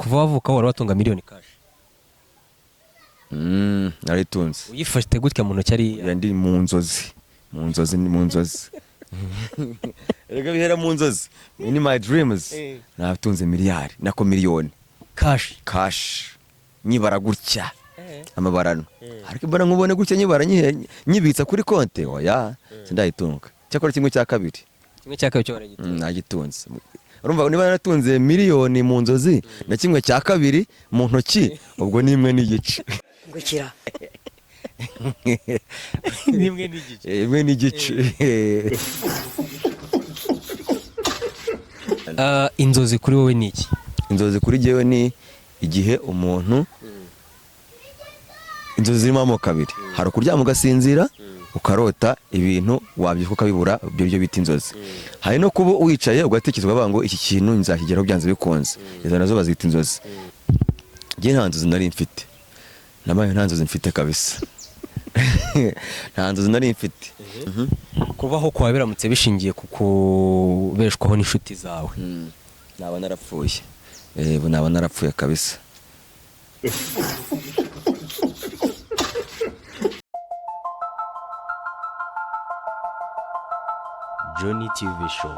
kuva wavuka wari watunga miliyoni cash? Naritunze. Uyifashite gutya mu ntoki ari Ndi mu nzozi ni mu nzozi. Rega bihera mu nzozi. In my dreams. Natunze miliyari nako miliyoni cash. Nyibara gutya. Amabarano. Ariko ibara nkubone gutya nyibara nyibitsa kuri konte oya sindayitunga. Cyakora kimwe cya kabiri cyo baragitunze. Nagitunze. Urumva niba naratunze miliyoni mu nzozi na kimwe cya kabiri mu ntoki ubwo nimwe n'igice. Gukira. Imwe n'igice. Inzozi kuri wowe ni iki? Inzozi kuri jewe ni igihe umuntu inzozi zirimo amoko abiri. Hari ukuryama ugasinzira ukarota ibintu wabyuka ukabibura byo bita inzozi. Hari no kuba wicaye ugatekereza ukavuga ngo iki kintu nzakigeraho byanze bikunze. Izo nazo bazita inzozi. Ngiye nta nzozi nari mfite. Namaye nta nzozi mfite kabisa. Nta nzozi nari mfite. Kubaho kwa biramutse bishingiye ku kubeshwaho n'inshuti zawe. Naba narapfuye. Naba narapfuye kabisa. Johnny TV Show.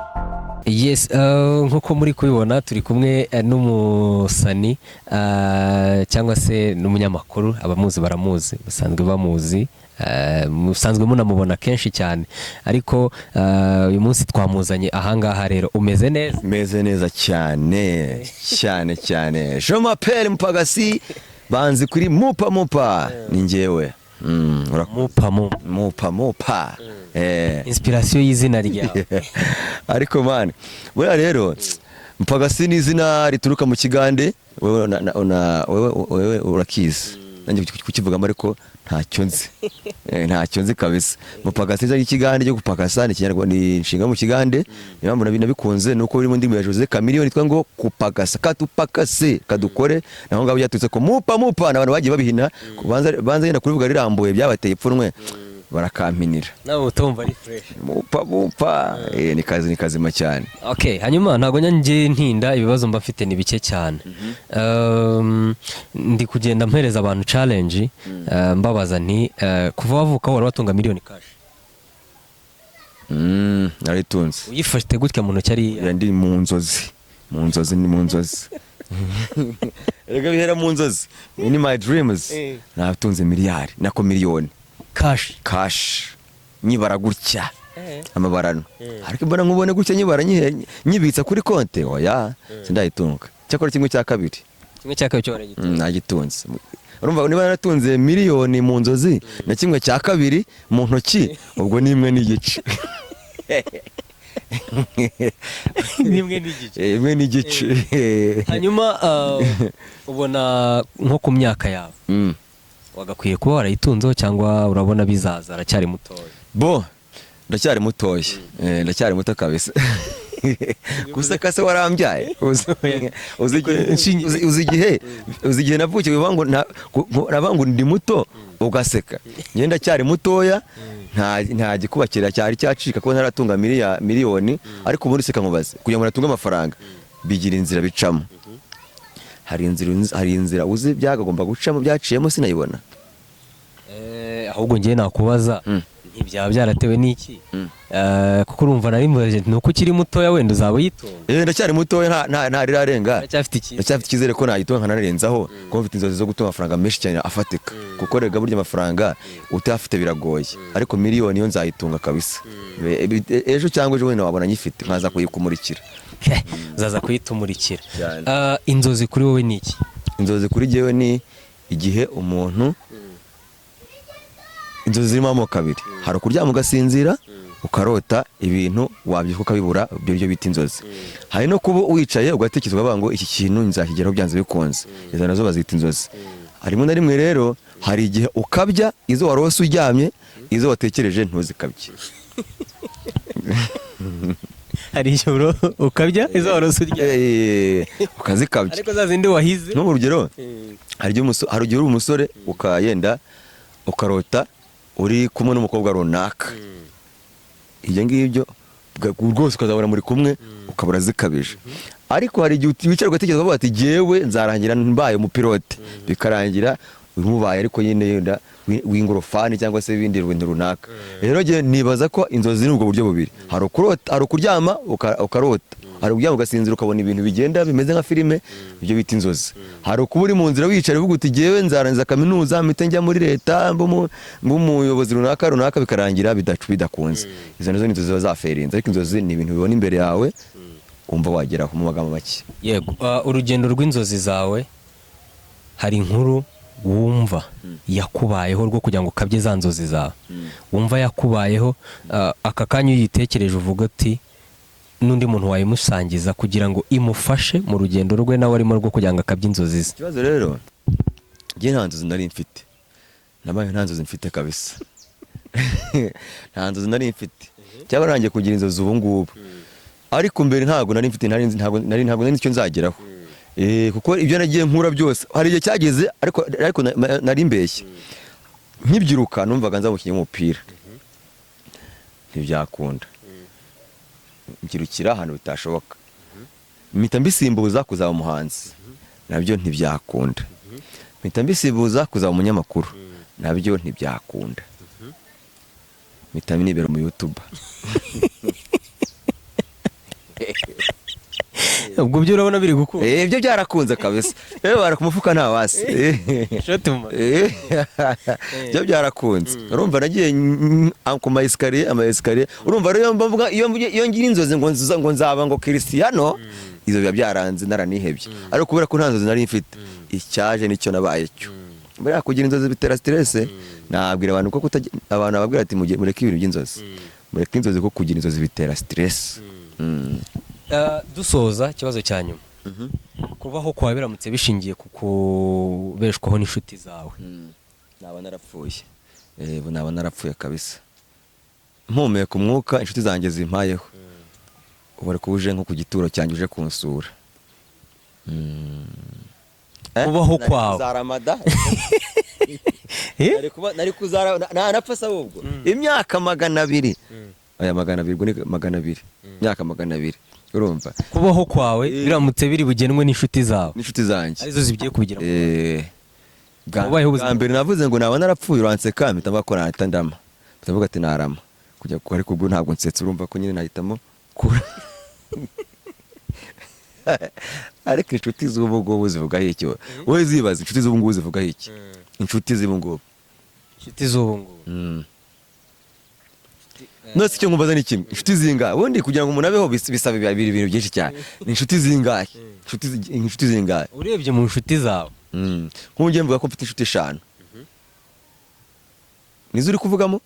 Yes, nkuko muri kubibona turi kumwe n'umusani cyangwa se n'umunyamakuru, abamuzi baramuzi, musanzwe bamuzi, musanzwe munamubona kenshi cyane, ariko uyu munsi twamuzanye ahangaha. Rero umeze neza? Meze neza cyane cyane. Je m'appelle Mpagasi, banzi kuri mupa ni njyewe. Mupa. Inspiration y'izina ryawe. Ariko man, buriya rero Mpagasi ni izina rituruka mu Kigande, wewe urakizi. Nanjye kukivugamo ariko ntacyo nzi kabisa. Mpagasi ni Ikigande cyo gupagasa, ni Kinyarwanda, ni inshinga mu Kigande. Niyo mpamvu nabikunze nuko biri mu ndimi ya Jose Chameleone twa ngo kupagasa, katupakase, kadukore. Naho ngabo yaturutse ko mupa n'abantu bagiye babihina, banza yenda kubivuga rirambuye byabateye ipfunwe. Barakampinira. Nawe utumva ari fresh. Mupa. Ni kazima cyane. Okay, hanyuma ntago nyange ntinda, ibibazo mba mfite ni bike cyane. Ndi kugenda mpereza abantu challenge, mbabaza nti kuva wavuka wari watunga miliyoni cash? Naritunze. Uyifashite gutya mu ntoki ari ndi mu nzozi ni mu nzozi. Rega bihera mu nzozi. In my dreams. Natunze miliyari nako miliyoni cash. Nyibara gutya. Amabarano. Ariko ibara nkubone gutya nyibara nyibitsa kuri konte oya sindayitunga. Cyakora kimwe cya kabiri cyo baragitunze. Nagitunze. Urumva niba naratunze miliyoni mu nzozi na kimwe cya kabiri mu ntoki ubwo nimwe n'igice. Imwe n'igice. Hanyuma ubona nko ku myaka yawe wagakwiye kuba warayitunzeho cyangwa urabona bizaza aracyari mutoya? Ndacyari mutoya. Ndacyari muto kabisa. Guseka se warambyaye. Uzi igihe navukiye ngo ndi muto ugaseka. Njye ndacyari mutoya, nta gikubakira cyari cyacika kuba ntaratunga miliyoni, ariko ubundi seka nkubaze kugira ngo natunge amafaranga bigira inzira bicamo. Hari inzira uzi byagomba gucamo byaciyemo sinayibona. Ahubwo ngiye nakubaza ntibyaba byaratewe n'iki? Kuko urumva nari mbaje nuko ukiri mutoya wenda uzaba uyitunga. Ndacyari mutoya nta rirarenga. Ndacyafite icyizere ko nayitunga nkanarenzaho, kuko mfite inzozi zo gutunga amafaranga menshi cyane afatika. Kuko rega burya amafaranga utafite biragoye, ariko miliyoni yo nzayitunga kabisa. Ejo cyangwa ejo wenda wabona nyifite nkaza kuyikumurikira. Uzaza kuyitumurikira. Inzozi kuri wowe ni iki? Inzozi kuri jewe ni igihe umuntu inzozi zirimo amoko abiri. Hari ukuryama ugasinzira ukarota ibintu wabyuka ukabibura byo bita inzozi. Hari no kuba wicaye ugatekereza ukavuga ngo iki kintu nzakigeraho byanze bikunze. Izo nazo bazita inzozi. Harimo na rimwe rero hari igihe ukabya izo warose uryamye, izo watekereje ntuzikabye. Hari ijoro ukabya izo warose uryamye ukazikabya. Ariko za zindi wahize. No urugero hari igihe uri umusore ukayenda ukarota uri kumwe n'umukobwa runaka. Ibyo ngibyo rwose ukazabona muri kumwe ukabura zikabije. Ariko hari igihe wicara ugatekereza ukavuga ati jyewe nzarangira mbaye umupilote, bikarangira umubaye ariko nyine yenda w'ingorofani cyangwa se ibindi bintu runaka. Rero njye nibaza ko inzozi ni ubwo buryo bubiri, hari ukuryama ukarota, hari ukuryama ugasinzira ukabona ibintu bigenda bimeze nka filime, ibyo bita inzozi. Hari ukuba uri mu nzira wicara uvuga uti jyewe nzarangiza kaminuza mpite njya muri leta umuyobozi runaka bikarangira bidakunze. Izo nazo ni inzozi ziba zaferinze, ariko inzozi ni ibintu bibona imbere yawe umva wageraho mu magambo make. Yego, urugendo rw'inzozi zawe hari inkuru wumva yakubayeho rwo kugira ngo ukabye za nzozi zawe, wumva yakubayeho aka kanya uyitekereje uvuga ati n'undi muntu wayimusangiza kugira ngo imufashe mu rugendo rwe nawe arimo rwo kugira ngo akabye inzozi ze? Ikibazo rero njye nta nzozi nari mfite, nabaye nta nzozi mfite kabisa. Nta nzozi nari mfite, cyangwa narangiye kugira inzozi ubu ngubu, ariko mbere ntabwo nari mfite, ntabwo nari icyo nzageraho. Kuko ibyo nagiye nkura byose hari igihe cyageze, ariko nari mbeshye. Nkibyiruka numvaga nzaba umukinnyi w'umupira, ntibyakunda. Nkirukira ahantu bitashoboka, mpita mbisimbuza kuzaba umuhanzi, nabyo ntibyakunda. Mpita mbisimbuza kuzaba umunyamakuru, nabyo ntibyakunda. Mpita nibera mu YouTube. Ubwo byo urabona biri gukunda? Ibyo byarakunze kabisa. Bara ku mufuka nta wasi. Ibyo byarakunze. Urumva nagiye ku ama escalier. Urumva rero mbavuga iyo ngira inzozi ngo nzaba ngo Cristiano, izo biba byaranze naranihebye. Ariko kubera ko nta nzozi nari mfite, icyaje nicyo nabaye cyo. Mbere kugira inzozi bitera stress, nabwira abantu ko abantu babwira ati mureke ibintu by'inzozi. Mureke inzozi ko kugira inzozi bitera stress. Dusoza ikibazo cya nyuma, kubaho kwawe biramutse bishingiye ku kubeshwaho n'inshuti zawe, naba narapfuye. Naba narapfuye kabisa. Mpumeka umwuka inshuti zanjye zimpayeho, ubare kubuje nko ku gituro cyanjye uje kunsura. Kubaho kwawe zaramada nari kuzara napfa ahubwo imyaka 200. Aya 200 ngo ni 200, imyaka 200. Urumva kubaho kwawe biramutse biri bugenwe n'inshuti zawe, n'inshuti zanjye arizo zigiye kubigira. Bwa mbere navuze ngo naba narapfuye uranseka, mpita mbakora nahita ndama, ndavuga ati narama kujya kuko, ariko ubwo ntabwo nsetse. Urumva ko nyine nahitamo kura. Ariko inshuti z'ubu ngubu zivugaho iki? Wowe zibaza inshuti z'ubu ngubu zivugaho iki? Inshuti z'ubu ngubu, inshuti z'ubu ngubu nose icyo nkumbaza ni kimwe, inshuti zingahe? Ubundi kugira ngo umuntu abeho bisaba ibintu byinshi cyane. Ni inshuti zingahe? Inshuti zingahe urebye mu nshuti zawe? Nk'ubu ngiye mvuga ko mfite inshuti 5. Nizo uri kuvugamo?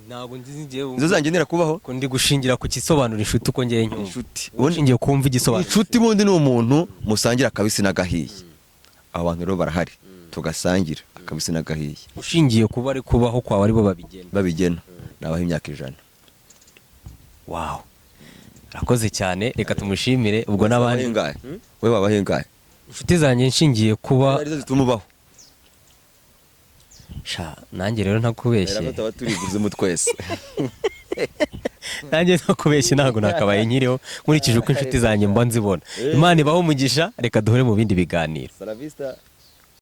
Ntabwo nzigiye nizo zangenera kubaho, ko ndi gushingira ku kisobanura inshuti uko ngeye nyuma. Inshuti ubundi ngiye kumva igisobanuro. Inshuti bundi ni umuntu musangira akabisi n'agahiye. Abantu rero barahari tugasangira akabisi n'agahiye. Ushingiye kuba ari kubaho kwawe aribo babigena. Nabaho imyaka 100. Wow, rakoze cyane, reka tumushimire. Ubwo n'abandi wewe wabahengaye inshuti zanjye nshingiye kuba arizo zituma ubaho. Nanjye rero ntakubeshye, rero taba turiguze mu twese. Nanjye ntakubeshye ntabwo nakabaye nkiriho nkurikije uko inshuti zanjye mba nzibona. Imana ibaho umugisha, reka duhure mu bindi biganiro. Salavista.